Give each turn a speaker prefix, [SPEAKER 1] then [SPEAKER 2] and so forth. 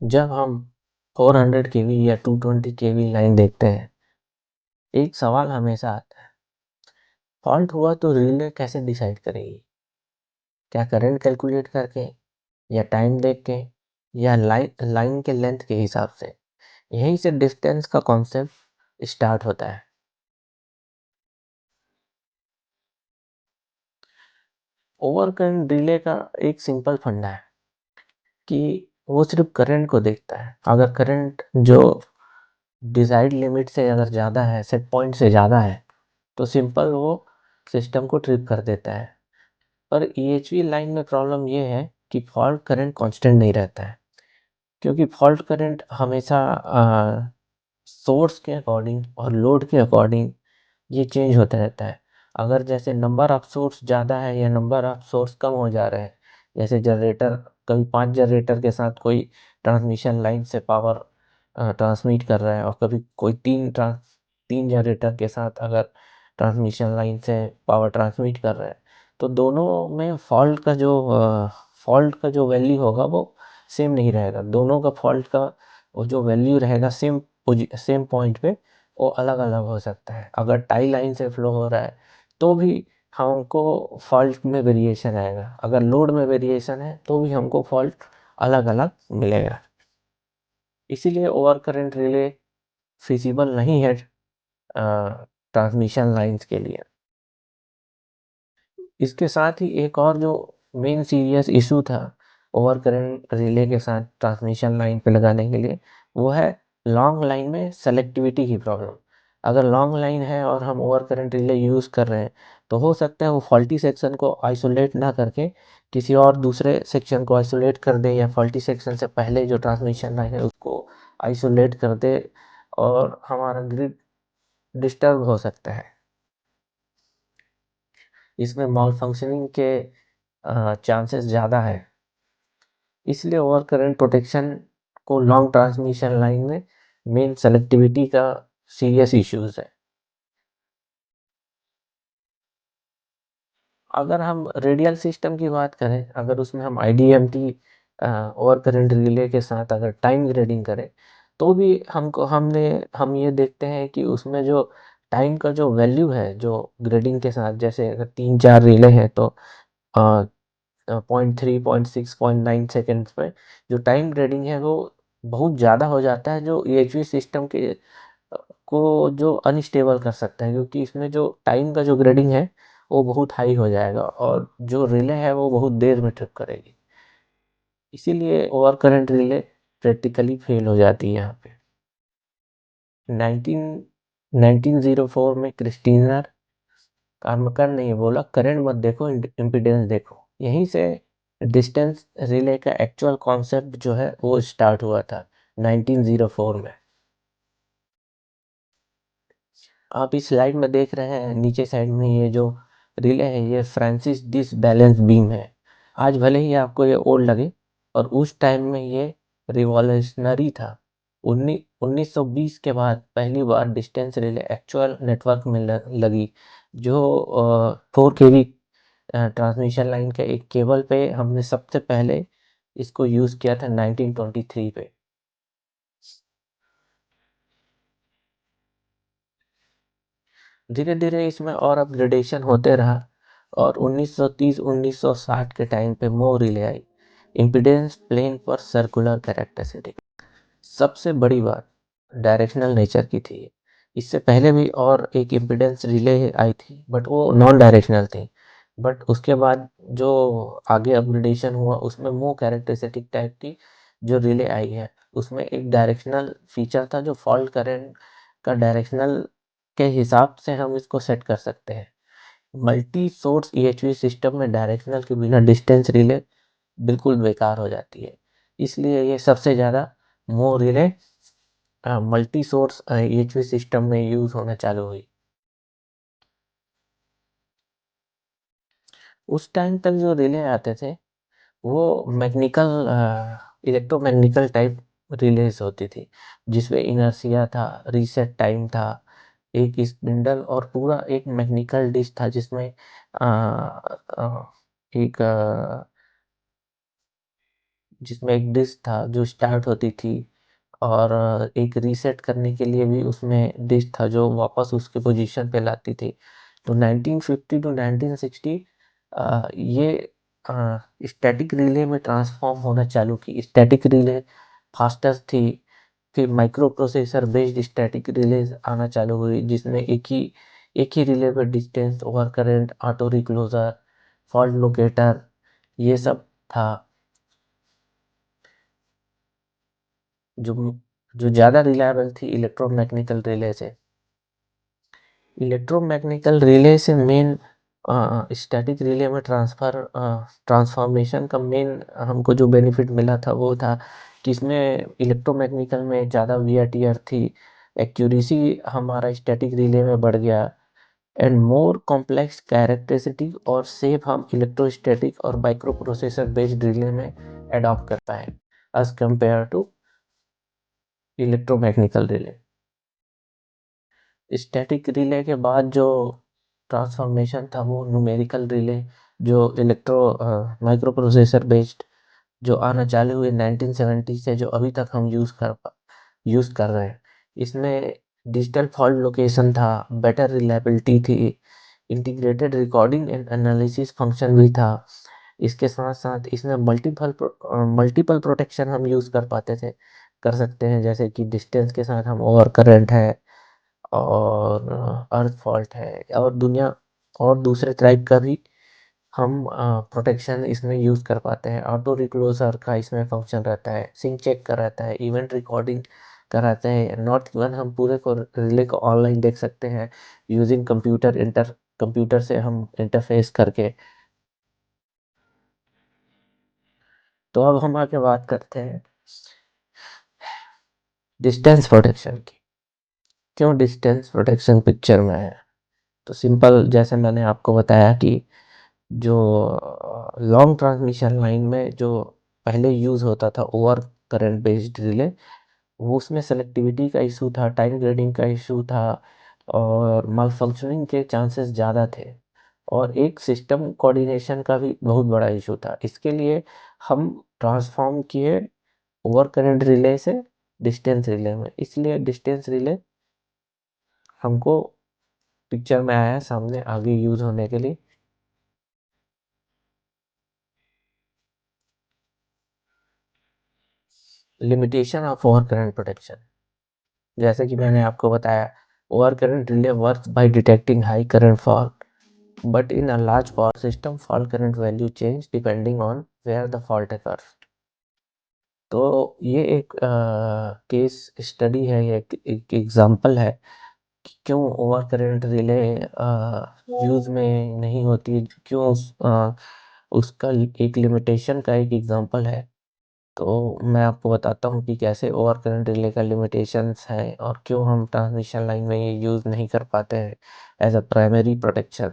[SPEAKER 1] जब हम 400 केवी या 220 केवी लाइन देखते हैं, एक सवाल हमेशा आता है, फॉल्ट हुआ तो रिले कैसे डिसाइड करेगी? क्या करंट कैलकुलेट करके, या टाइम देख के, या लाइन के लेंथ के हिसाब से? यहीं से डिस्टेंस का कॉन्सेप्ट स्टार्ट होता है। ओवर करंट रिले का एक सिंपल फंडा है कि वो सिर्फ करंट को देखता है। अगर करंट जो डिजायर्ड लिमिट से अगर ज़्यादा है, सेट पॉइंट से ज़्यादा है, तो सिंपल वो सिस्टम को ट्रिप कर देता है। पर EHV लाइन में प्रॉब्लम ये है कि फॉल्ट करंट कांस्टेंट नहीं रहता है, क्योंकि फॉल्ट करंट हमेशा सोर्स के अकॉर्डिंग और लोड के अकॉर्डिंग ये चेंज होता रहता है। अगर जैसे नंबर ऑफ सोर्स ज़्यादा है या नंबर ऑफ सोर्स कम हो जा रहे हैं, जैसे जनरेटर, कभी 5 जनरेटर के साथ कोई ट्रांसमिशन लाइन से पावर ट्रांसमिट कर रहा है, और कभी कोई 3 जनरेटर के साथ अगर ट्रांसमिशन लाइन से पावर ट्रांसमिट कर रहा है, तो दोनों में फॉल्ट का जो वैल्यू होगा वो सेम नहीं रहेगा। दोनों का फॉल्ट का वो जो वैल्यू रहेगा सेम पॉइंट पे, वो अलग अलग हो सकता है। अगर टाई लाइन से फ्लो हो रहा है तो भी हमको फॉल्ट में वेरिएशन आएगा, अगर लोड में वेरिएशन है तो भी हमको फॉल्ट अलग अलग मिलेगा। इसीलिए ओवर करंट रिले फिजिबल नहीं है ट्रांसमिशन लाइंस के लिए। इसके साथ ही एक और जो मेन सीरियस इशू था ओवर करंट रिले के साथ ट्रांसमिशन लाइन पे लगाने के लिए, वो है लॉन्ग लाइन में सेलेक्टिविटी की प्रॉब्लम। अगर लॉन्ग लाइन है और हम ओवर करंट रिले यूज़ कर रहे हैं, तो हो सकता है वो फॉल्टी सेक्शन को आइसोलेट ना करके किसी और दूसरे सेक्शन को आइसोलेट कर दे, या फॉल्टी सेक्शन से पहले जो ट्रांसमिशन लाइन है उसको आइसोलेट कर दे, और हमारा ग्रिड डिस्टर्ब हो सकता है। इसमें मॉल फंक्शनिंग के चांसेस ज़्यादा है। इसलिए ओवर करंट प्रोटेक्शन को लॉन्ग ट्रांसमिशन लाइन में मेन सेलेक्टिविटी का सीरियस इश्यूज है। अगर हम रेडियल सिस्टम की बात करें, अगर उसमें हम IDMT ओवर करंट रिले के साथ अगर टाइम ग्रेडिंग करें, तो भी हम ये देखते हैं कि उसमें जो टाइम का जो वैल्यू है, जो ग्रेडिंग के साथ, जैसे अगर 3-4 रिले हैं तो 0.3, 0.6, 0.9 सेकेंड्स में जो टाइम ग्रेडिंग है वो बहुत ज़्यादा हो जाता है, जो EHV सिस्टम के को जो अनस्टेबल कर सकता है, क्योंकि इसमें जो टाइम का जो ग्रेडिंग है वो बहुत हाई हो जाएगा, और जो रिले है वो बहुत देर में ट्रिप करेगी। इसीलिए over current relay practically fail हो जाती है यहाँ पे। 19 1904 में क्रिस्टीनर कार्मकर ने ये बोला, करंट मत देखो, इम्पीडेंस देखो। यहीं से डिस्टेंस रिले का एक्चुअल कॉन्सेप्ट जो है वो स्टार्ट हुआ था 1904 में। आप इस स्लाइड में देख रहे हैं नीचे साइड में, ये जो रिले है ये फ्रांसिस डिस बैलेंस बीम है। आज भले ही आपको ये ओल्ड लगे, और उस टाइम में ये रिवॉल्यूशनरी था। 1920 के बाद पहली बार डिस्टेंस रिले एक्चुअल नेटवर्क में लगी, जो 4 केवी ट्रांसमिशन लाइन के एक केबल पे हमने सबसे पहले इसको यूज़ किया था 1923 पे। धीरे धीरे इसमें और अपग्रेडेशन होते रहा, और 1930-1960 के टाइम पे मो रिले आई, इम्पीडेंस प्लेन पर सर्कुलर कैरेक्टरिस्टिक। सबसे बड़ी बात डायरेक्शनल नेचर की थी। इससे पहले भी और एक इम्पीडेंस रिले आई थी, बट वो नॉन डायरेक्शनल थी। बट उसके बाद जो आगे अपग्रेडेशन हुआ उसमें मो कैरेक्टरिस्टिक टाइप की जो रिले आई है, उसमें एक डायरेक्शनल फीचर था, जो फॉल्ट करंट का डायरेक्शनल के हिसाब से हम इसको सेट कर सकते हैं। मल्टी सोर्स EHV सिस्टम में डायरेक्शनल के बिना डिस्टेंस रिले बिल्कुल बेकार हो जाती है। इसलिए ये सबसे ज़्यादा मो relay multi source EHV system में यूज़ होना चालू हुई। उस टाइम तक जो रिले आते थे वो मैग्निकल इलेक्ट्रोमैग्निकल टाइप रिलेज होती थी, जिसमें इनर्शिया था, रीसेट टाइम था, एक स्पिंडल और पूरा एक मैग्निकल डिश था, जिसमें आ, आ, एक जिसमें एक डिस्क था जो स्टार्ट होती थी, और एक रीसेट करने के लिए भी उसमें डिस्क था जो वापस उसके पोजीशन पे लाती थी। तो 1950 टू 1960 ये स्टैटिक रिले में ट्रांसफॉर्म होना चालू की। स्टैटिक रिले फास्टर थी, फिर micro processor based static relay आना चालू हुई, जिसमें एक ही रिले पर distance, over current, auto recloser, fault locator, ये सब था। जो जो ज़्यादा रिलायबल थी इलेक्ट्रोमैकेनिकल रिले से। इलेक्ट्रोमैकेनिकल रिले से मेन स्टैटिक रिले में ट्रांसफॉर्मेशन का मेन हमको जो बेनिफिट मिला था वो था कि इसमें इलेक्ट्रोमैकेनिकल में ज़्यादा वीआरटीआर थी, एक्यूरेसी हमारा स्टैटिक रिले में बढ़ गया, एंड मोर कॉम्प्लेक्स कैरेक्टरिस्टिक और सेफ हम इलेक्ट्रोस्टैटिक और माइक्रो प्रोसेसर बेस्ड रिले में अडॉप्ट कर पाए as compare to electromechanical relay. Static relay के बाद जो ट्रांसफॉर्मेशन था वो न्यूमेरिकल रिले, जो माइक्रो प्रोसेसर बेस्ड जो आना चालू हुए 1970 से, जो अभी तक हम यूज़ कर रहे हैं। इसमें डिजिटल फॉल्ट लोकेशन था, बेटर रिलायबिलिटी थी, integrated recording and analysis function भी था। इसके साथ साथ इसमें मल्टीपल प्रोटेक्शन हम यूज़ कर सकते हैं, जैसे कि डिस्टेंस के साथ हम ओवर करंट है, और अर्थ फॉल्ट है, और और दूसरे टाइप का भी हम प्रोटेक्शन इसमें यूज़ कर पाते हैं। ऑटो रिक्लोजर का इसमें फंक्शन रहता है, सिंक चेक का रहता है, इवेंट रिकॉर्डिंग का रहता है, नॉट इवन हम पूरे को रिले को ऑनलाइन देख सकते हैं यूजिंग कंप्यूटर से हम इंटरफेस करके। तो अब हम आगे बात करते हैं डिस्टेंस प्रोटेक्शन की। क्यों डिस्टेंस प्रोटेक्शन पिक्चर में है? तो सिंपल, जैसे मैंने आपको बताया कि जो लॉन्ग ट्रांसमिशन लाइन में जो पहले यूज़ होता था ओवर करंट बेस्ड रिले, वो उसमें सेलेक्टिविटी का इशू था, टाइम ग्रेडिंग का इशू था, और माल फंक्शनिंग के चांसेस ज़्यादा थे, और एक सिस्टम कोऑर्डिनेशन का भी बहुत बड़ा इशू था। इसके लिए हम ट्रांसफॉर्म किए ओवर करंट रिले से डिस्टेंस रिले में। इसलिए डिस्टेंस रिले हमको पिक्चर में आया है सामने आगे यूज़ होने के लिए। Limitation of over current protection, जैसे कि मैंने आपको बताया, over current relay works by detecting high current fall, but in a large power system fault current value change depending on where the fault occurs। तो ये एक केस स्टडी है, ये एक एग्जांपल है कि क्यों ओवर करंट रिले यूज में नहीं होती, क्यों उसका एक लिमिटेशन का एक एग्जांपल है। तो मैं आपको बताता हूँ कि कैसे ओवर करंट रिले का लिमिटेशंस है और क्यों हम ट्रांसमिशन लाइन में ये यूज़ नहीं कर पाते हैं एज अ प्राइमरी प्रोटेक्शन।